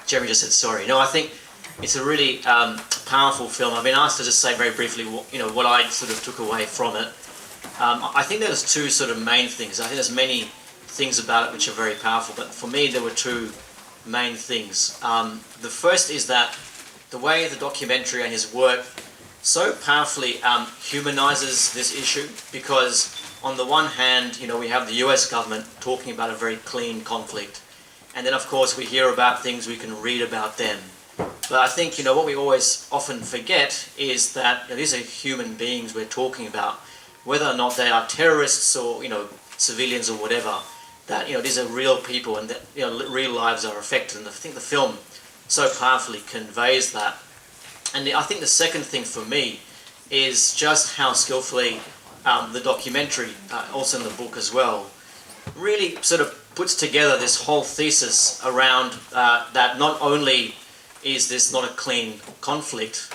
Jeremy just said sorry. No, I think it's a really powerful film. I've been asked to just say very briefly what I sort of took away from it. I think there's two sort of main things. I think there's many things about it which are very powerful, but for me there were two main things. The first is that the way the documentary and his work so powerfully humanizes this issue, because on the one hand, we have the US government talking about a very clean conflict, and then of course we hear about things we can read about them. But I think what we always often forget is that these are human beings we're talking about, whether or not they are terrorists or civilians or whatever. That these are real people, and that real lives are affected. And I think the film so powerfully conveys that. And I think the second thing for me is just how skillfully the documentary, also in the book as well, really sort of puts together this whole thesis around that not only is this not a clean conflict,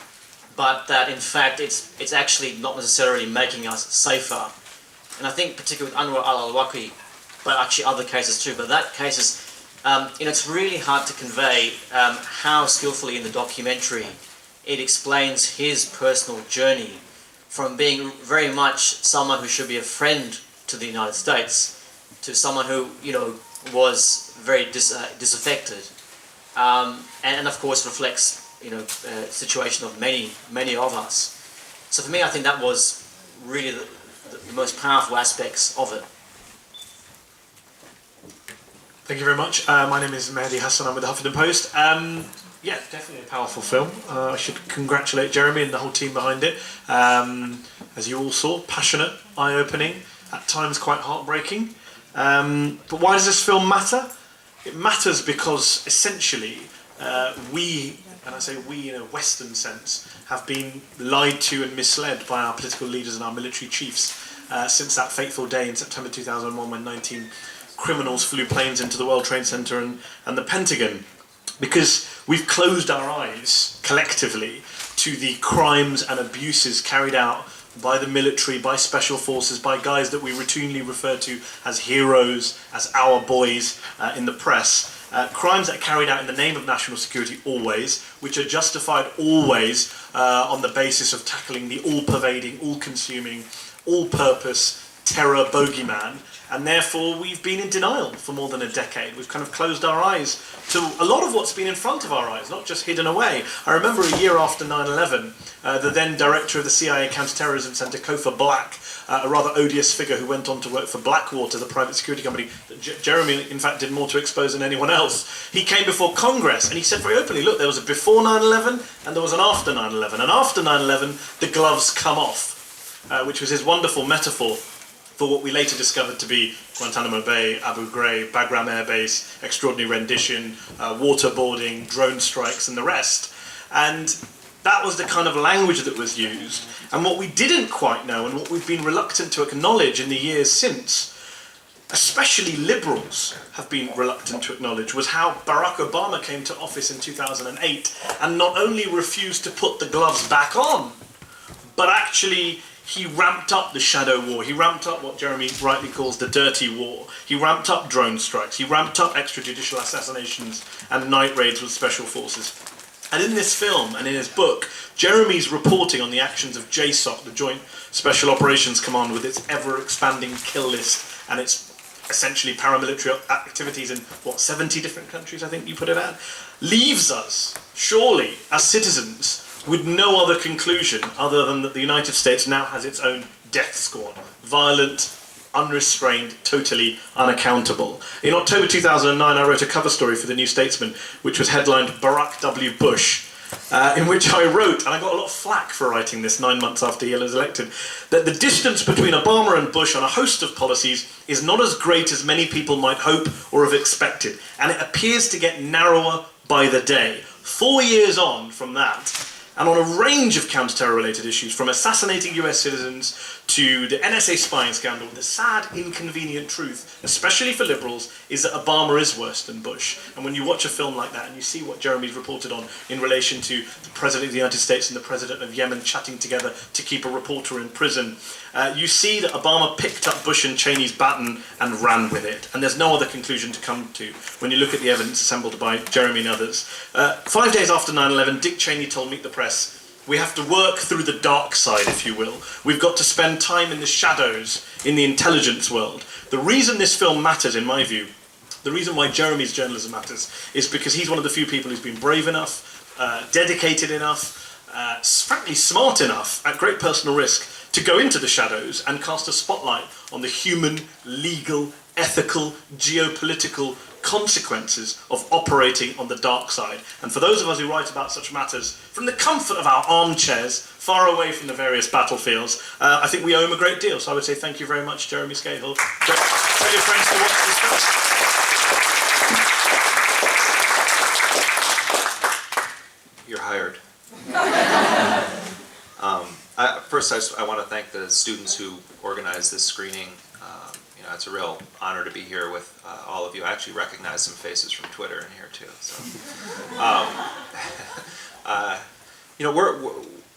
but that in fact it's actually not necessarily making us safer. And I think particularly with Anwar al-Awlaki, but actually other cases too, but that case is, it's really hard to convey how skillfully in the documentary it explains his personal journey from being very much someone who should be a friend to the United States to someone who, was very disaffected. And of course reflects, the situation of many of us. So for me, I think that was really the most powerful aspects of it. Thank you very much. My name is Mehdi Hasan. I'm with the Huffington Post. Yeah, definitely a powerful film. I should congratulate Jeremy and the whole team behind it. As you all saw, passionate, eye-opening, at times quite heartbreaking. But why does this film matter? It matters because essentially we, and I say we in a Western sense, have been lied to and misled by our political leaders and our military chiefs since that fateful day in September 2001 when 19 criminals flew planes into the World Trade Center and the Pentagon, because we've closed our eyes collectively to the crimes and abuses carried out by the military, by special forces, by guys that we routinely refer to as heroes, as our boys in the press. Crimes that are carried out in the name of national security always, which are justified always on the basis of tackling the all-pervading, all-consuming, all-purpose terror bogeyman. And therefore we've been in denial for more than a decade. We've kind of closed our eyes to a lot of what's been in front of our eyes, not just hidden away. I remember a year after 9/11, the then director of the CIA Counterterrorism Center, Kofa Black, a rather odious figure who went on to work for Blackwater, the private security company that Jeremy in fact did more to expose than anyone else. He came before Congress and he said very openly, look, there was a before 9/11 and there was an after 9/11. And after 9/11, the gloves come off, which was his wonderful metaphor for what we later discovered to be Guantanamo Bay, Abu Ghraib, Bagram Air Base, extraordinary rendition, waterboarding, drone strikes and the rest. And that was the kind of language that was used. And what we didn't quite know and what we've been reluctant to acknowledge in the years since, especially liberals have been reluctant to acknowledge, was how Barack Obama came to office in 2008 and not only refused to put the gloves back on, but actually he ramped up the shadow war. He ramped up what Jeremy rightly calls the dirty war. He ramped up drone strikes. He ramped up extrajudicial assassinations and night raids with special forces. And in this film and in his book, Jeremy's reporting on the actions of JSOC, the Joint Special Operations Command, with its ever-expanding kill list and its essentially paramilitary activities in, 70 different countries, I think you put it at, leaves us, surely, as citizens, with no other conclusion other than that the United States now has its own death squad. Violent, unrestrained, totally unaccountable. In October 2009, I wrote a cover story for the New Statesman, which was headlined Barack W. Bush, in which I wrote, and I got a lot of flack for writing this 9 months after he was elected, that the distance between Obama and Bush on a host of policies is not as great as many people might hope or have expected, and it appears to get narrower by the day. 4 years on from that, and on a range of counter-terror-related issues, from assassinating US citizens to the NSA spying scandal. The sad, inconvenient truth, especially for liberals, is that Obama is worse than Bush. And when you watch a film like that and you see what Jeremy's reported on in relation to the President of the United States and the President of Yemen chatting together to keep a reporter in prison, you see that Obama picked up Bush and Cheney's baton and ran with it. And there's no other conclusion to come to when you look at the evidence assembled by Jeremy and others. 5 days after 9/11, Dick Cheney told Meet the Press, "We have to work through the dark side, if you will. We've got to spend time in the shadows, in the intelligence world." The reason this film matters, in my view, the reason why Jeremy's journalism matters, is because he's one of the few people who's been brave enough, dedicated enough, frankly smart enough, at great personal risk, to go into the shadows and cast a spotlight on the human, legal, ethical, geopolitical consequences of operating on the dark side. And for those of us who write about such matters from the comfort of our armchairs, far away from the various battlefields, I think we owe him a great deal. So I would say thank you very much, Jeremy Scahill. Tell your friends to watch this film. You're hired. First, I want to thank the students who organized this screening. It's a real honor to be here with all of you. I actually recognize some faces from Twitter in here too. So,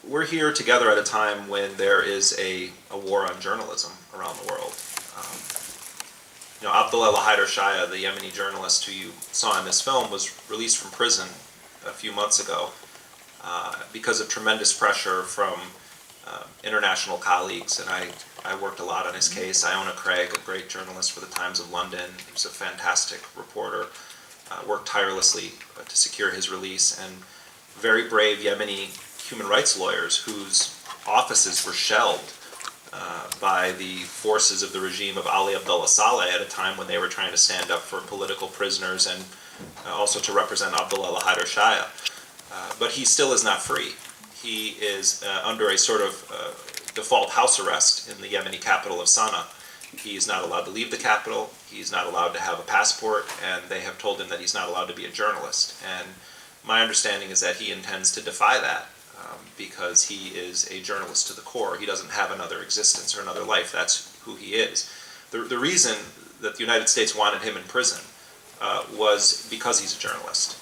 we're here together at a time when there is a war on journalism around the world. Abdullah Al Shaya, the Yemeni journalist who you saw in this film, was released from prison a few months ago because of tremendous pressure from international colleagues, and I worked a lot on his case. Iona Craig, a great journalist for the Times of London, he was a fantastic reporter, worked tirelessly to secure his release, and very brave Yemeni human rights lawyers whose offices were shelled by the forces of the regime of Ali Abdullah Saleh at a time when they were trying to stand up for political prisoners and also to represent Abdullah Al Shaya. But he still is not free. He is under a sort of default house arrest in the Yemeni capital of Sana'a. He is not allowed to leave the capital, he's not allowed to have a passport, and they have told him that he's not allowed to be a journalist. And my understanding is that he intends to defy that because he is a journalist to the core. He doesn't have another existence or another life. That's who he is. The reason that the United States wanted him in prison was because he's a journalist,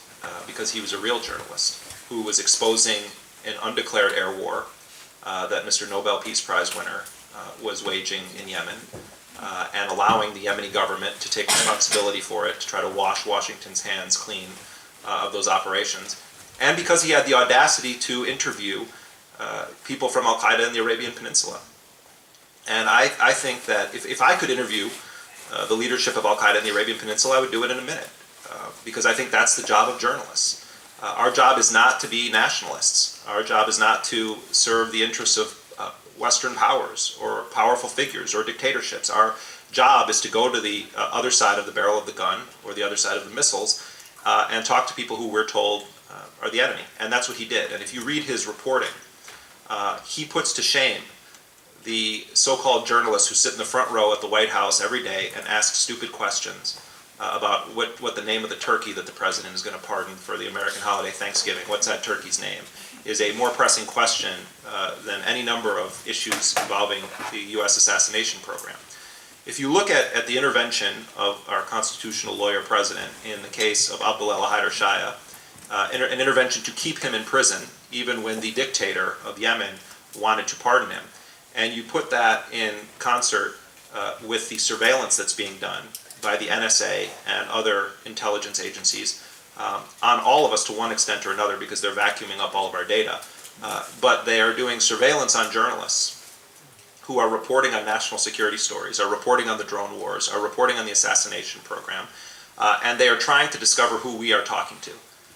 because he was a real journalist who was exposing an undeclared air war that Mr. Nobel Peace Prize winner was waging in Yemen, and allowing the Yemeni government to take responsibility for it, to try to wash Washington's hands clean of those operations, and because he had the audacity to interview people from Al-Qaeda in the Arabian Peninsula. And I think that if I could interview the leadership of Al-Qaeda in the Arabian Peninsula, I would do it in a minute, because I think that's the job of journalists. Our job is not to be nationalists. Our job is not to serve the interests of Western powers or powerful figures or dictatorships. Our job is to go to the other side of the barrel of the gun or the other side of the missiles and talk to people who we're told are the enemy. And that's what he did. And if you read his reporting, he puts to shame the so-called journalists who sit in the front row at the White House every day and ask stupid questions about what the name of the turkey that the president is going to pardon for the American holiday Thanksgiving, what's that turkey's name, is a more pressing question than any number of issues involving the U.S. assassination program. If you look at the intervention of our constitutional lawyer president in the case of Abdullah Al Shaya, an intervention to keep him in prison even when the dictator of Yemen wanted to pardon him, and you put that in concert with the surveillance that's being done by the NSA and other intelligence agencies on all of us to one extent or another, because they're vacuuming up all of our data. But they are doing surveillance on journalists who are reporting on national security stories, are reporting on the drone wars, are reporting on the assassination program, and they are trying to discover who we are talking to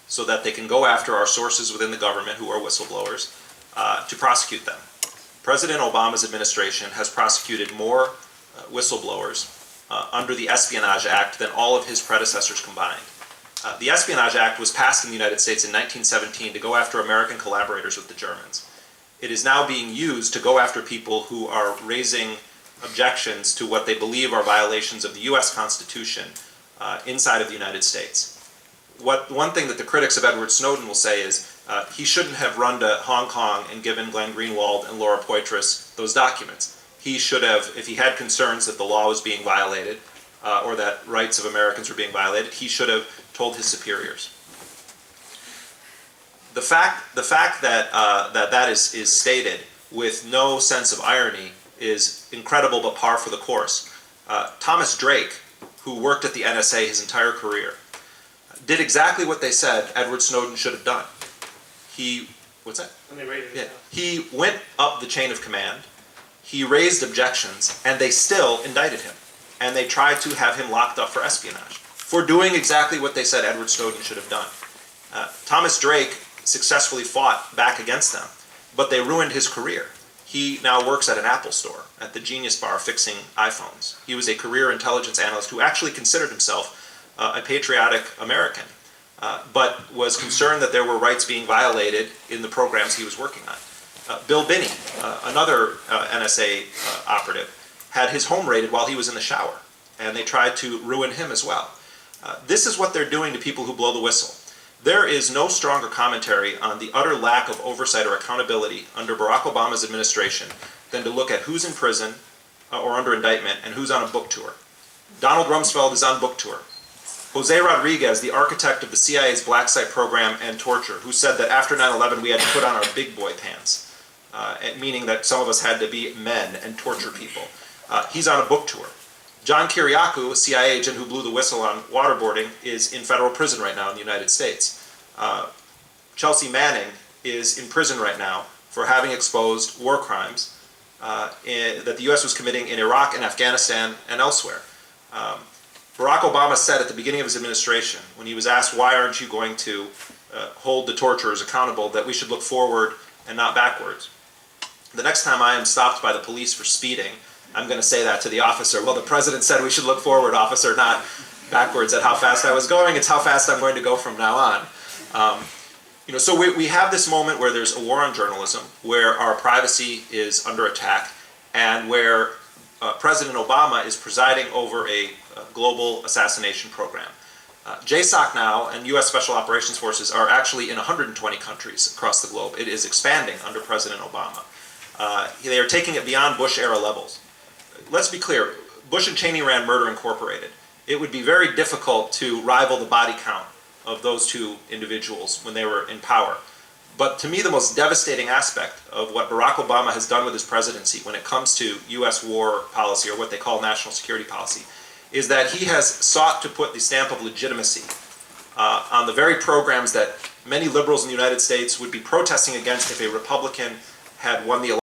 so that they can go after our sources within the government who are whistleblowers to prosecute them. President Obama's administration has prosecuted more whistleblowers under the Espionage Act than all of his predecessors combined. The Espionage Act was passed in the United States in 1917 to go after American collaborators with the Germans. It is now being used to go after people who are raising objections to what they believe are violations of the U.S. Constitution inside of the United States. One thing that the critics of Edward Snowden will say is He shouldn't have run to Hong Kong and given Glenn Greenwald and Laura Poitras those documents. He should have, if he had concerns that the law was being violated or that rights of Americans were being violated, he should have told his superiors. The fact that that is stated with no sense of irony is incredible but par for the course. Thomas Drake, who worked at the NSA his entire career, did exactly what they said Edward Snowden should have done. What's that? And they raided it. Yeah. He went up the chain of command, he raised objections, and they still indicted him. And they tried to have him locked up for espionage, for doing exactly what they said Edward Snowden should have done. Thomas Drake successfully fought back against them, but they ruined his career. He now works at an Apple store, at the Genius Bar, fixing iPhones. He was a career intelligence analyst who actually considered himself a patriotic American, but was concerned that there were rights being violated in the programs he was working on. Bill Binney, another NSA operative, had his home raided while he was in the shower, and they tried to ruin him as well. This is what they're doing to people who blow the whistle. There is no stronger commentary on the utter lack of oversight or accountability under Barack Obama's administration than to look at who's in prison or under indictment and who's on a book tour. Donald Rumsfeld is on book tour. Jose Rodriguez, the architect of the CIA's black site program and torture, who said that after 9/11 we had to put on our big boy pants, meaning that some of us had to be men and torture people. He's on a book tour. John Kiriakou, a CIA agent who blew the whistle on waterboarding, is in federal prison right now in the United States. Chelsea Manning is in prison right now for having exposed war crimes that the U.S. was committing in Iraq and Afghanistan and elsewhere. Barack Obama said at the beginning of his administration, when he was asked, why aren't you going to hold the torturers accountable, that we should look forward and not backwards. The next time I am stopped by the police for speeding, I'm going to say that to the officer. Well, the president said we should look forward, officer, not backwards at how fast I was going. It's how fast I'm going to go from now on. So we have this moment where there's a war on journalism, where our privacy is under attack, and where President Obama is presiding over a global assassination program. JSOC now and U.S. Special Operations Forces are actually in 120 countries across the globe. It is expanding under President Obama. They are taking it beyond Bush-era levels. Let's be clear, Bush and Cheney ran Murder Incorporated. It would be very difficult to rival the body count of those two individuals when they were in power. But to me, the most devastating aspect of what Barack Obama has done with his presidency when it comes to U.S. war policy, or what they call national security policy, is that he has sought to put the stamp of legitimacy on the very programs that many liberals in the United States would be protesting against if a Republican had won the election.